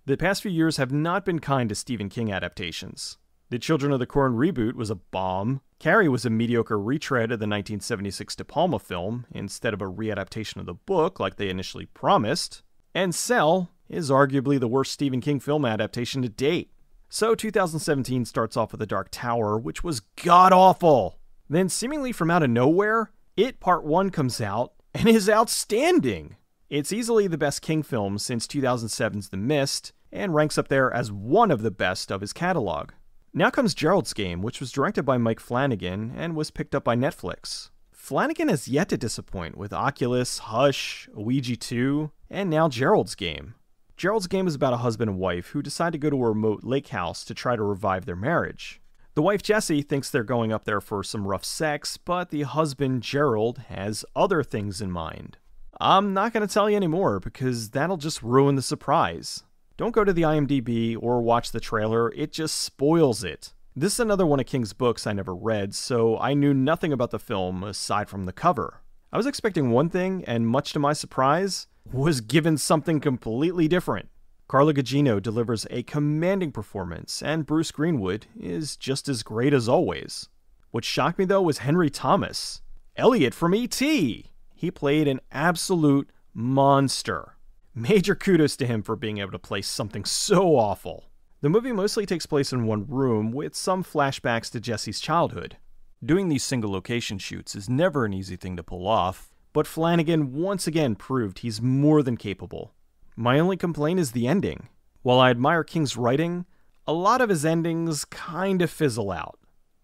The past few years have not been kind to Stephen King adaptations. The Children of the Corn reboot was a bomb. Carrie was a mediocre retread of the 1976 De Palma film, instead of a readaptation of the book like they initially promised. And Cell is arguably the worst Stephen King film adaptation to date. So 2017 starts off with The Dark Tower, which was god-awful. Then, seemingly from out of nowhere, It Part 1 comes out and is outstanding. It's easily the best King film since 2007's The Mist, and ranks up there as one of the best of his catalog. Now comes Gerald's Game, which was directed by Mike Flanagan and was picked up by Netflix. Flanagan has yet to disappoint with Oculus, Hush, Ouija 2, and now Gerald's Game. Gerald's Game is about a husband and wife who decide to go to a remote lake house to try to revive their marriage. The wife, Jessie, thinks they're going up there for some rough sex, but the husband, Gerald, has other things in mind. I'm not going to tell you anymore because that'll just ruin the surprise. Don't go to the IMDb or watch the trailer, it just spoils it. This is another one of King's books I never read, so I knew nothing about the film aside from the cover. I was expecting one thing, and much to my surprise, was given something completely different. Carla Gugino delivers a commanding performance, and Bruce Greenwood is just as great as always. What shocked me though was Henry Thomas, Elliot from E.T. He played an absolute monster. Major kudos to him for being able to play something so awful. The movie mostly takes place in one room, with some flashbacks to Jesse's childhood. Doing these single location shoots is never an easy thing to pull off, but Flanagan once again proved he's more than capable. My only complaint is the ending. While I admire King's writing, a lot of his endings kinda fizzle out.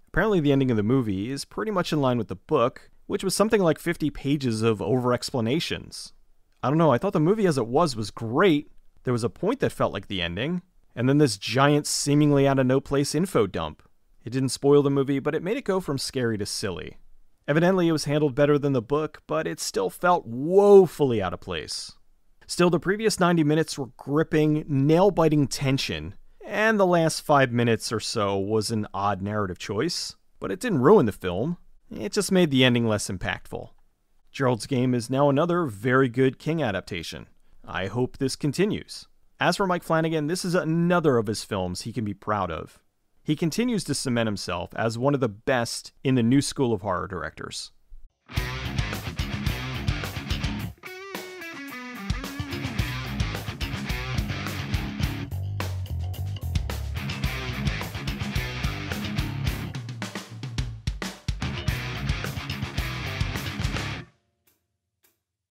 Apparently the ending of the movie is pretty much in line with the book, which was something like 50 pages of over-explanations. I don't know, I thought the movie as it was great. There was a point that felt like the ending, and then this giant, seemingly out of no place info dump. It didn't spoil the movie, but it made it go from scary to silly. Evidently it was handled better than the book, but it still felt woefully out of place. Still, the previous 90 minutes were gripping, nail-biting tension, and the last 5 minutes or so was an odd narrative choice, but it didn't ruin the film. It just made the ending less impactful. Gerald's Game is now another very good King adaptation. I hope this continues. As for Mike Flanagan, this is another of his films he can be proud of. He continues to cement himself as one of the best in the new school of horror directors.